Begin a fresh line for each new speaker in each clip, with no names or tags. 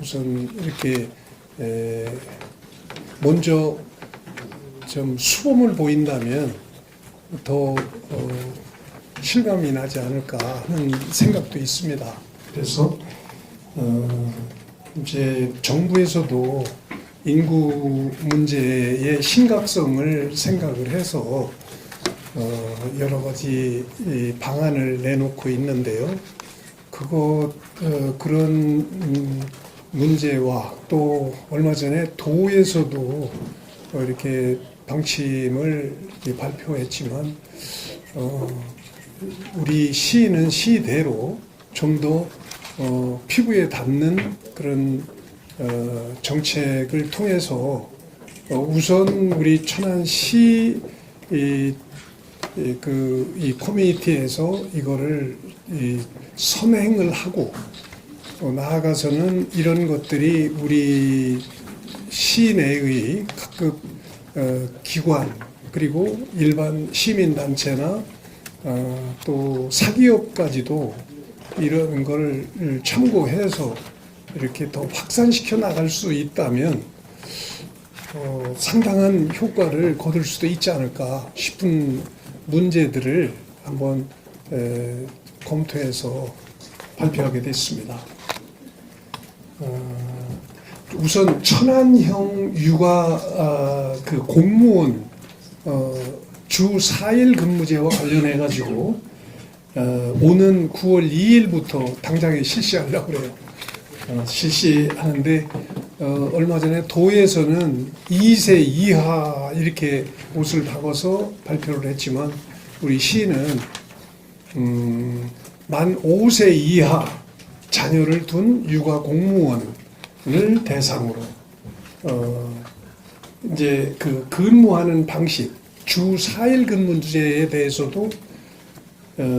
우선 이렇게 먼저 좀 수범을 보인다면 더 실감이 나지 않을까 하는 생각도 있습니다. 그래서 이제 정부에서도 인구 문제의 심각성을 생각을 해서 여러 가지 방안을 내놓고 있는데요. 그런 문제와 또 얼마 전에 도에서도 이렇게 방침을 발표했지만 우리 시는 시대로 좀 더 피부에 닿는 그런 정책을 통해서 우선 우리 천안시 이 커뮤니티에서 이거를 선행을 하고 나아가서는 이런 것들이 우리 시내의 각급 기관 그리고 일반 시민단체나 또 사기업까지도 이런 걸 참고해서 이렇게 더 확산시켜 나갈 수 있다면 상당한 효과를 거둘 수도 있지 않을까 싶은 문제들을 한번 검토해서 발표하게 됐습니다. 우선 천안형 육아 공무원 주 4일 근무제와 관련해 가지고 오는 9월 2일부터 당장에 실시하려고 그래요. 실시하는데 얼마 전에 도에서는 2세 이하 이렇게 옷을 박아서 발표를 했지만 우리 시는 만 5세 이하 자녀를 둔 육아 공무원을 대상으로 이제 그 근무하는 방식 주 4일 근무제에 대해서도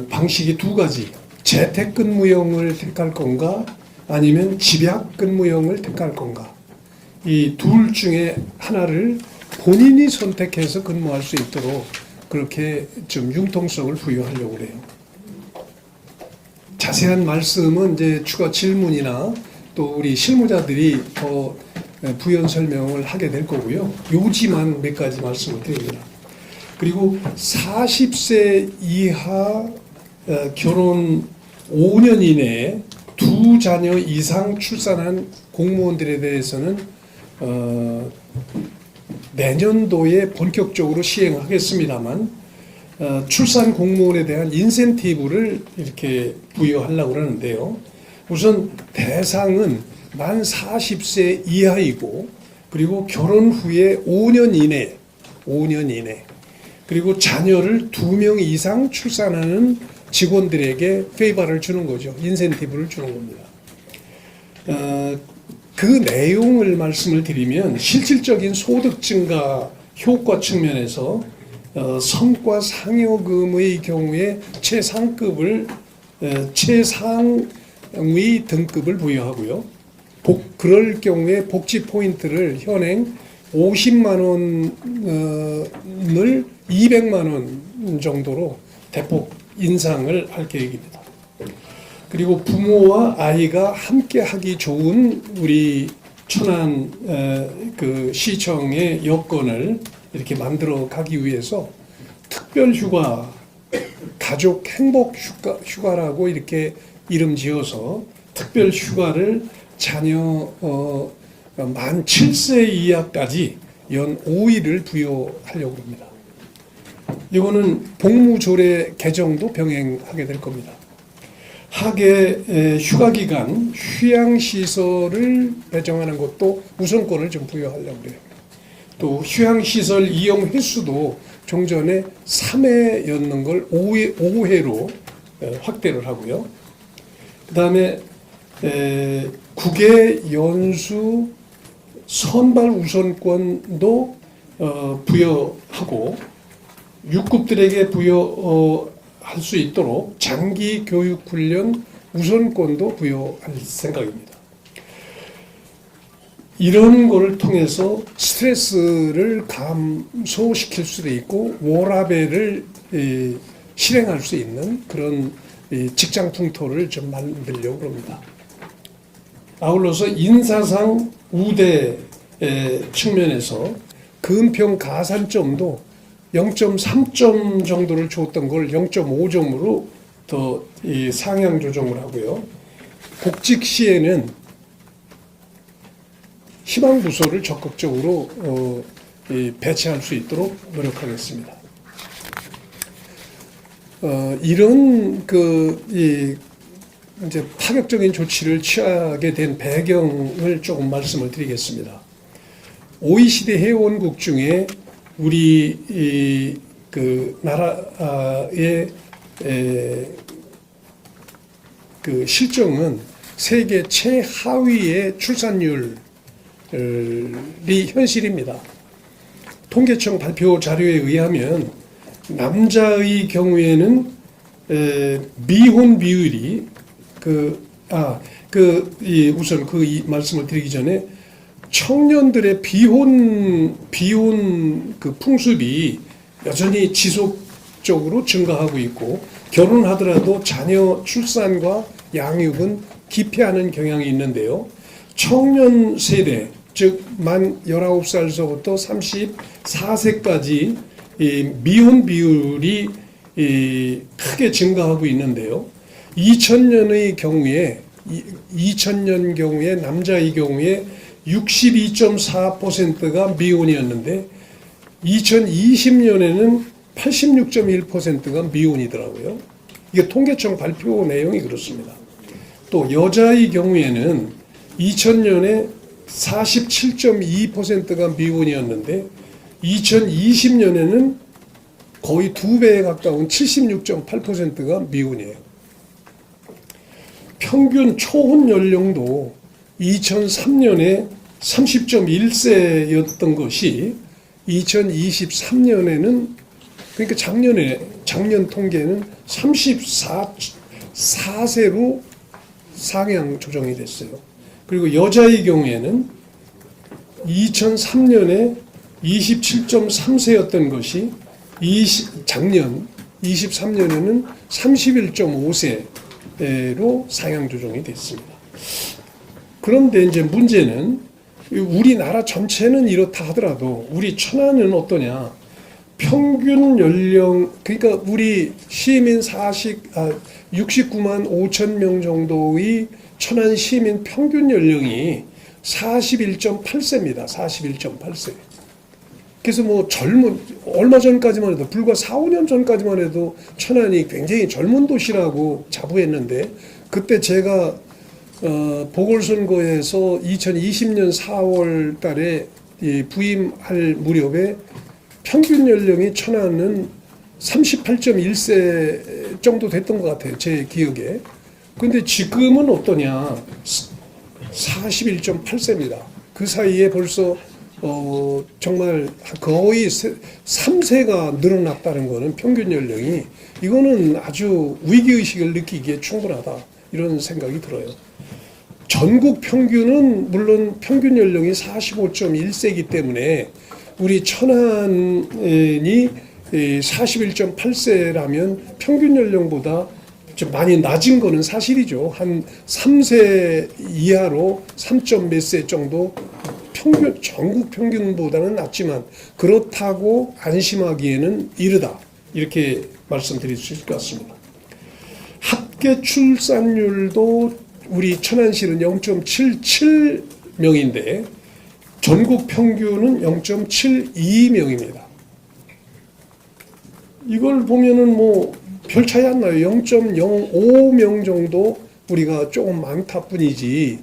방식이 두 가지, 재택근무형을 택할 건가 아니면 집약근무형을 택할 건가, 이 둘 중에 하나를 본인이 선택해서 근무할 수 있도록 그렇게 좀 융통성을 부여하려고 그래요. 자세한 말씀은 이제 추가 질문이나 또 우리 실무자들이 더 부연 설명을 하게 될 거고요. 요지만 몇 가지 말씀을 드립니다. 그리고 40세 이하 결혼 5년 이내에 두 자녀 이상 출산한 공무원들에 대해서는 내년도에 본격적으로 시행하겠습니다만 출산 공무원에 대한 인센티브를 이렇게 부여하려고 그러는데요. 우선 대상은 만 40세 이하이고 그리고 결혼 후에 5년 이내 그리고 자녀를 2명 이상 출산하는 직원들에게 페이버를 주는 거죠. 인센티브를 주는 겁니다. 그 내용을 말씀을 드리면 실질적인 소득 증가 효과 측면에서 성과 상여금의 경우에 최상위 등급을 부여하고요. 그럴 경우에 복지 포인트를 현행 50만 원을 200만 원 정도로 대폭 인상을 할 계획입니다. 그리고 부모와 아이가 함께 하기 좋은 우리 천안 시청의 여건을 이렇게 만들어 가기 위해서 특별 휴가, 가족 행복 휴가라고 이렇게 이름 지어서 특별 휴가를 자녀 만 7세 이하까지 연 5일을 부여하려고 합니다. 이거는 복무조례 개정도 병행하게 될 겁니다. 학예 휴가기간 휴양시설을 배정하는 것도 우선권을 좀 부여하려고 해요. 또 휴양시설 이용 횟수도 종전에 3회였는 걸 5회로 확대를 하고요. 그 다음에 국외 연수 선발 우선권도 부여하고 6급들에게 부여할 수 있도록 장기 교육 훈련 우선권도 부여할 생각입니다. 이런 걸 통해서 스트레스를 감소시킬 수도 있고 워라밸을 실행할 수 있는 그런 직장 풍토를 좀 만들려고 합니다. 아울러서 인사상 우대 측면에서 근평 가산점도 0.3점 정도를 줬던 걸 0.5점으로 더 상향 조정을 하고요. 복직 시에는 희망 부서를 적극적으로 배치할 수 있도록 노력하겠습니다. 이런 이제 파격적인 조치를 취하게 된 배경을 조금 말씀을 드리겠습니다. OECD 회원국 중에 우리 나라의 실정은 세계 최하위의 출산율이 현실입니다. 통계청 발표 자료에 의하면 남자의 경우에는 미혼 비율이 우선 이 말씀을 드리기 전에 청년들의 비혼 풍습이 여전히 지속적으로 증가하고 있고 결혼하더라도 자녀 출산과 양육은 기피하는 경향이 있는데요. 청년 세대, 즉 만 19살서부터 34세까지 미혼 비율이 크게 증가하고 있는데요. 2000년 경우에 남자의 경우에 62.4%가 미혼이었는데 2020년에는 86.1%가 미혼이더라고요. 이게 통계청 발표 내용이 그렇습니다. 또 여자의 경우에는 2000년에 47.2%가 미혼이었는데 2020년에는 거의 2배에 가까운 76.8%가 미혼이에요. 평균 초혼 연령도 2003년에 30.1세였던 것이 2023년에는 그러니까 작년 통계는 34세로 상향 조정이 됐어요. 그리고 여자의 경우에는 2003년에 27.3세였던 것이 작년 23년에는 31.5세로 상향 조정이 됐습니다. 그런데 이제 문제는 우리나라 전체는 이렇다 하더라도 우리 천안은 어떠냐? 평균 연령, 그러니까 우리 시민 69만 5천 명 정도의 천안 시민 평균 연령이 41.8세입니다. 41.8세. 그래서 얼마 전까지만 해도, 불과 4, 5년 전까지만 해도 천안이 굉장히 젊은 도시라고 자부했는데, 그때 제가 보궐선거에서 2020년 4월 달에 부임할 무렵에 평균 연령이 천안은 38.1세 정도 됐던 것 같아요. 제 기억에. 근데 지금은 어떠냐? 41.8세입니다. 그 사이에 벌써 정말 거의 3세가 늘어났다는 거는 평균 연령이, 이거는 아주 위기의식을 느끼기에 충분하다, 이런 생각이 들어요. 전국 평균은 물론 평균 연령이 45.1세이기 때문에 우리 천안이 41.8세라면 평균 연령보다 좀 많이 낮은 거는 사실이죠. 한 3세 이하로 3점 몇 세 정도 전국 평균보다는 낮지만 그렇다고 안심하기에는 이르다, 이렇게 말씀드릴 수 있을 것 같습니다. 합계 출산율도 우리 천안시는 0.77명인데 전국 평균은 0.72명입니다. 이걸 보면은 별 차이 안 나요. 0.05명 정도 우리가 조금 많다 뿐이지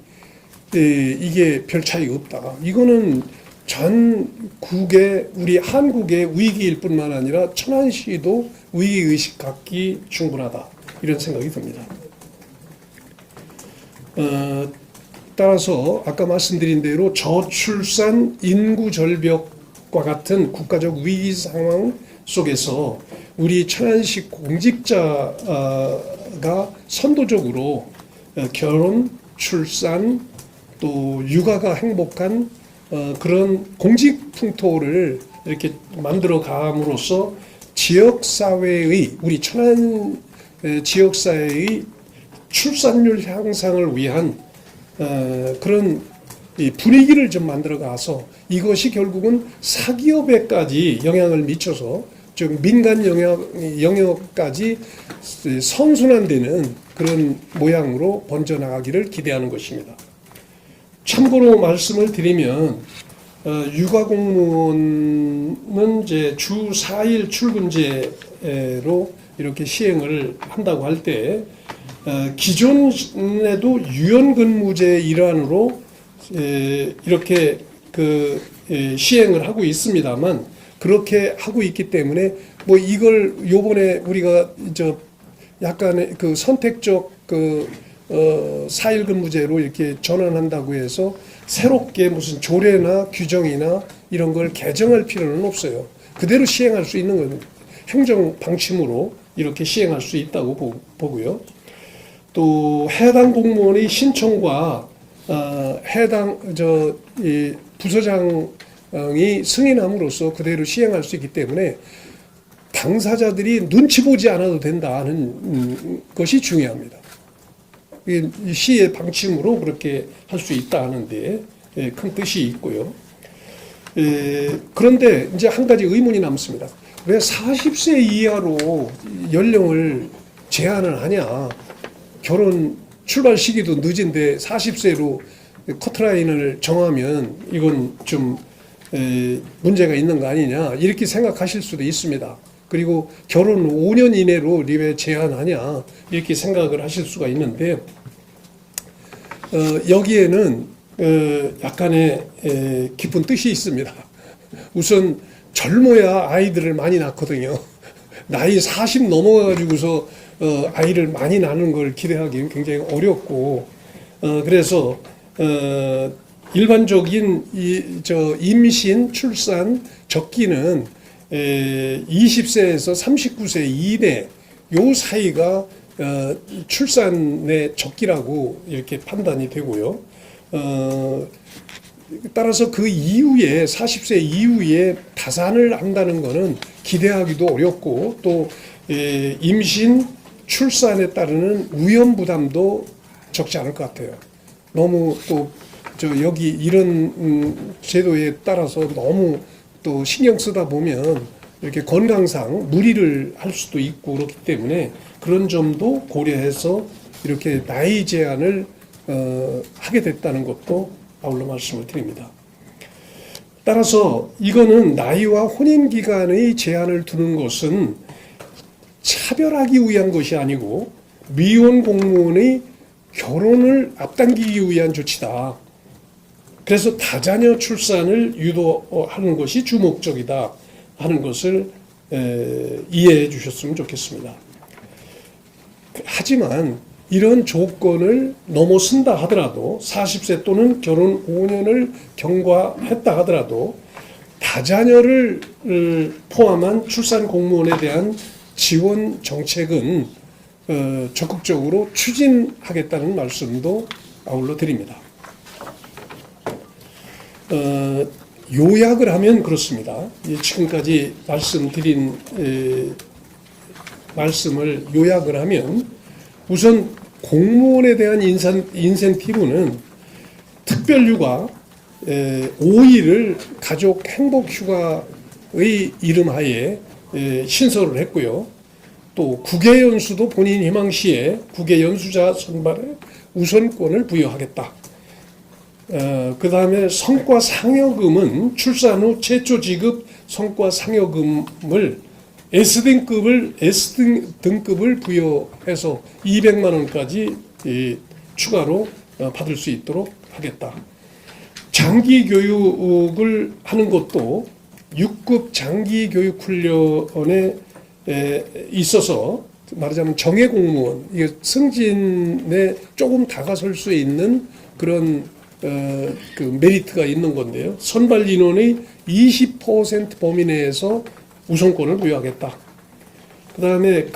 이게 별 차이가 없다. 이거는 전국의 우리 한국의 위기일 뿐만 아니라 천안시도 위기의식 갖기 충분하다, 이런 생각이 듭니다. 따라서 아까 말씀드린 대로 저출산, 인구 절벽과 같은 국가적 위기 상황 속에서 우리 천안시 공직자가 선도적으로 결혼, 출산, 또 육아가 행복한 그런 공직 풍토를 이렇게 만들어 감으로써 지역사회의, 우리 천안 지역사회의 출산율 향상을 위한 그런 이 분위기를 좀 만들어 가서 이것이 결국은 사기업에까지 영향을 미쳐서 즉 민간 영역까지 선순환되는 그런 모양으로 번져나가기를 기대하는 것입니다. 참고로 말씀을 드리면 육아 공무원은 이제 주 4일 출근제로 이렇게 시행을 한다고 할 때 기존에도 유연근무제 일환으로 이렇게 시행을 하고 있습니다만 그렇게 하고 있기 때문에 뭐 이걸 요번에 우리가 약간의 그 선택적 4일 근무제로 이렇게 전환한다고 해서 새롭게 무슨 조례나 규정이나 이런 걸 개정할 필요는 없어요. 그대로 시행할 수 있는 건 행정 방침으로 이렇게 시행할 수 있다고 보고요. 또 해당 공무원의 신청과 해당 이 부서장이 승인함으로써 그대로 시행할 수 있기 때문에 당사자들이 눈치 보지 않아도 된다는 것이 중요합니다. 이 시의 방침으로 그렇게 할 수 있다 하는데 큰 뜻이 있고요. 그런데 이제 한 가지 의문이 남습니다. 왜 40세 이하로 연령을 제한을 하냐? 결혼 출발 시기도 늦은데 40세로 커트라인을 정하면 이건 좀 문제가 있는 거 아니냐 이렇게 생각하실 수도 있습니다. 그리고 결혼 5년 이내로 왜 제한하냐 이렇게 생각을 하실 수가 있는데 여기에는 약간의 깊은 뜻이 있습니다. 우선 젊어야 아이들을 많이 낳거든요. 나이 40 넘어가지고서 아이를 많이 낳는 걸 기대하기는 굉장히 어렵고 그래서 일반적인 임신, 출산, 적기는 20세에서 39세 이내 요 사이가 출산의 적기라고 이렇게 판단이 되고요. 따라서 그 이후에 40세 이후에 다산을 한다는 것은 기대하기도 어렵고 또 임신, 출산에 따르는 위험 부담도 적지 않을 것 같아요. 너무 또 여기 이런 제도에 따라서 너무 또 신경 쓰다 보면 이렇게 건강상 무리를 할 수도 있고 그렇기 때문에 그런 점도 고려해서 이렇게 나이 제한을 하게 됐다는 것도 아울러 말씀을 드립니다. 따라서 이거는 나이와 혼인 기간의 제한을 두는 것은 차별하기 위한 것이 아니고 미혼 공무원의 결혼을 앞당기기 위한 조치다. 그래서 다자녀 출산을 유도하는 것이 주목적이다 하는 것을 이해해 주셨으면 좋겠습니다. 하지만 이런 조건을 넘어선다 하더라도 40세 또는 결혼 5년을 경과했다 하더라도 다자녀를 포함한 출산 공무원에 대한 지원 정책은 적극적으로 추진하겠다는 말씀도 아울러 드립니다. 요약을 하면 그렇습니다. 지금까지 말씀드린 말씀을 요약을 하면 우선 공무원에 대한 인센티브는 특별휴가 5일을 가족 행복휴가의 이름하에 신설을 했고요. 또 국외연수도 본인 희망시에 국외연수자 선발에 우선권을 부여하겠다. 그 다음에 성과상여금은 출산 후 최초 지급 성과상여금을 S등급을 부여해서 200만 원까지 추가로 받을 수 있도록 하겠다. 장기 교육을 하는 것도 6급 장기 교육 훈련에 있어서 말하자면 정예 공무원, 이게 승진에 조금 다가설 수 있는 그런 그 메리트가 있는 건데요. 선발 인원의 20% 범위 내에서 우선권을 부여하겠다. 그 다음에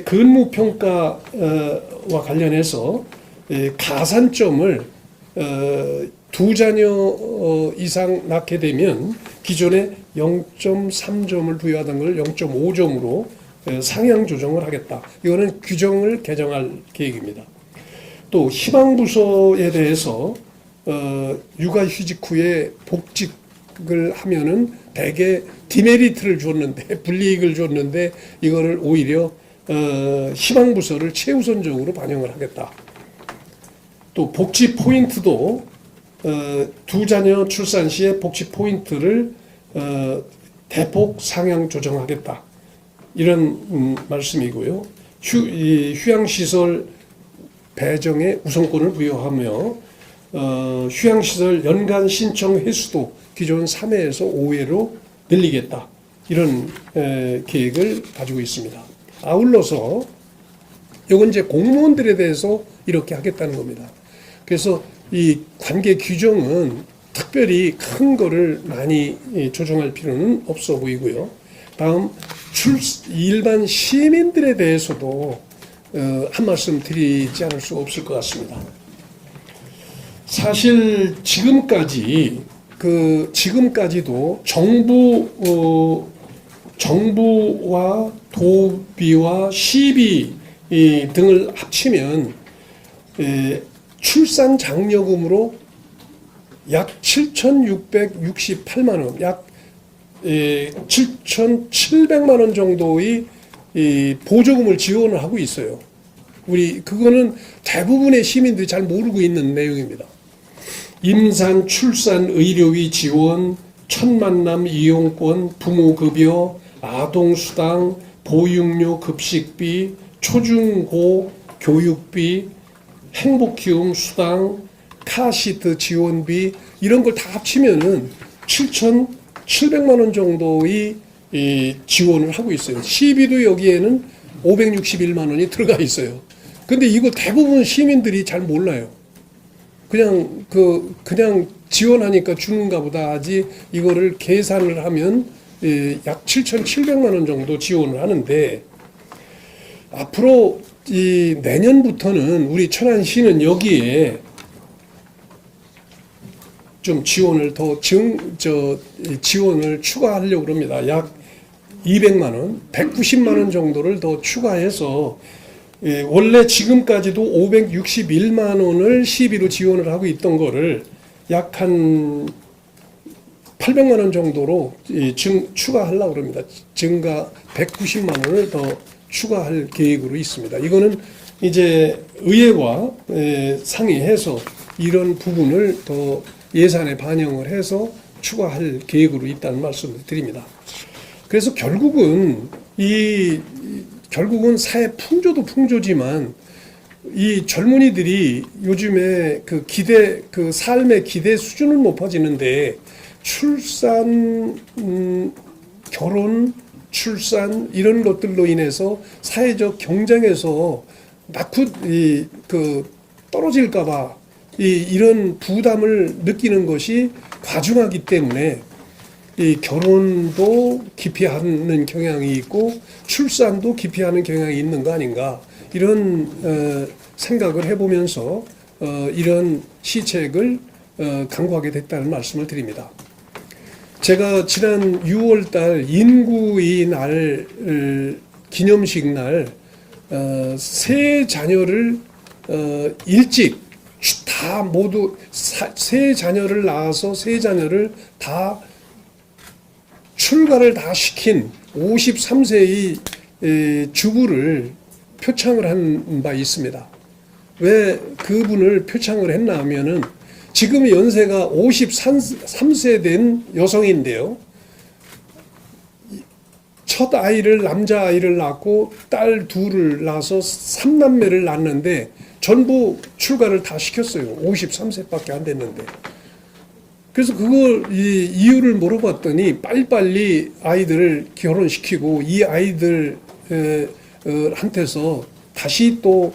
근무 평가와 관련해서 가산점을 2자녀 이상 낳게 되면 기존에 0.3점을 부여하던 걸 0.5점으로 상향 조정을 하겠다. 이거는 규정을 개정할 계획입니다. 또 희망부서에 대해서 육아휴직 후에 복직을 하면은 대개 디메리트를 줬는데 불이익을 줬는데 이거를 오히려 희망부서를 최우선적으로 반영을 하겠다. 또 복지 포인트도 두 자녀 출산 시에 복지 포인트를 대폭 상향 조정하겠다. 이런 말씀이고요. 휴양시설 배정에 우선권을 부여하며 휴양시설 연간 신청 횟수도 기존 3회에서 5회로 늘리겠다. 이런 계획을 가지고 있습니다. 아울러서 이건 이제 공무원들에 대해서 이렇게 하겠다는 겁니다. 그래서 이 관계 규정은 특별히 큰 거를 많이 조정할 필요는 없어 보이고요. 다음 일반 시민들에 대해서도 한 말씀 드리지 않을 수 없을 것 같습니다. 사실 지금까지도 정부와 도비와 시비 등을 합치면 출산 장려금으로 약 7,668만 원, 약 7,700만 원 정도의 보조금을 지원을 하고 있어요. 그거는 대부분의 시민들이 잘 모르고 있는 내용입니다. 임산, 출산, 의료비 지원, 첫 만남 이용권, 부모급여, 아동수당, 보육료 급식비, 초중고 교육비, 행복키움 수당, 카시트 지원비 이런 걸 다 합치면은 7,700만 원 정도의 지원을 하고 있어요. 시비도 여기에는 561만 원이 들어가 있어요. 근데 이거 대부분 시민들이 잘 몰라요. 그냥 지원하니까 주는가 보다 하지 이거를 계산을 하면 약 7,700만 원 정도 지원을 하는데 앞으로 내년부터는 우리 천안시는 여기에 좀 지원을 지원을 추가하려고 합니다. 약 200만 원, 190만 원 정도를 더 추가해서 원래 지금까지도 561만 원을 시비로 지원을 하고 있던 거를 약 한 800만 원 정도로 추가하려고 합니다. 증가 190만 원을 더 추가할 계획으로 있습니다. 이거는 이제 의회와 상의해서 이런 부분을 더 예산에 반영을 해서 추가할 계획으로 있다는 말씀을 드립니다. 그래서 결국은 사회 풍조도 풍조지만 이 젊은이들이 요즘에 그 삶의 기대 수준은 높아지는데 출산, 결혼, 출산 이런 것들로 인해서 사회적 경쟁에서 떨어질까봐 이런 부담을 느끼는 것이 과중하기 때문에 이 결혼도 기피하는 경향이 있고 출산도 기피하는 경향이 있는 거 아닌가 이런 생각을 해보면서 이런 시책을 강구하게 됐다는 말씀을 드립니다. 제가 지난 6월달 인구의 날 기념식 날 세 자녀를 일찍 다 모두 세 자녀를 낳아서 세 자녀를 다 출가를 다 시킨 53세의 주부를 표창을 한 바 있습니다. 왜 그분을 표창을 했나 하면은 지금 연세가 53세 된 여성인데요. 첫 아이를 남자아이를 낳고 딸 둘을 낳아서 3남매를 낳았는데 전부 출가를 다 시켰어요. 53세밖에 안 됐는데. 그래서 그걸 이유를 물어봤더니 빨리빨리 아이들을 결혼시키고 이 아이들 한테서 다시 또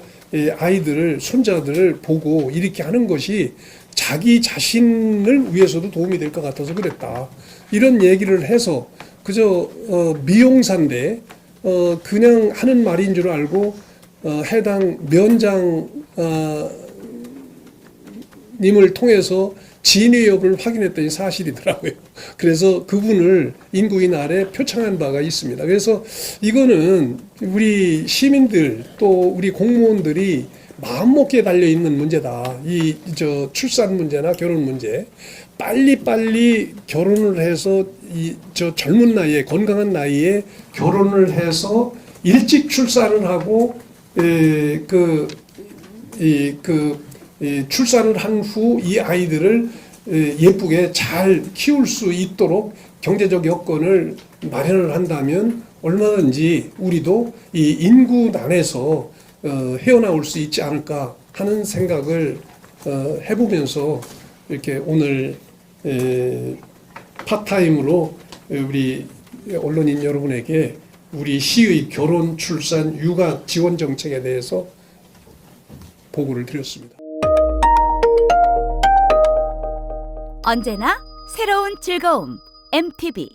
아이들을 손자들을 보고 이렇게 하는 것이 자기 자신을 위해서도 도움이 될 것 같아서 그랬다. 이런 얘기를 해서 그저 미용사인데 그냥 하는 말인 줄 알고 해당 면장 님을 통해서 진위 여부를 확인했더니 사실이더라고요. 그래서 그분을 인구인 날에 표창한 바가 있습니다. 그래서 이거는 우리 시민들 또 우리 공무원들이 마음먹기에 달려 있는 문제다. 이 저 출산 문제나 결혼 문제, 빨리빨리 결혼을 해서 이 저 젊은 나이에 건강한 나이에 결혼을 해서 일찍 출산을 하고 출산을 한 후 이 아이들을 예쁘게 잘 키울 수 있도록 경제적 여건을 마련을 한다면 얼마든지 우리도 이 인구난에서 헤어나올 수 있지 않을까 하는 생각을 해보면서 이렇게 오늘 파타임으로 우리 언론인 여러분에게 우리 시의 결혼, 출산, 육아 지원 정책에 대해서 보고를 드렸습니다.
언제나 새로운 즐거움 MTV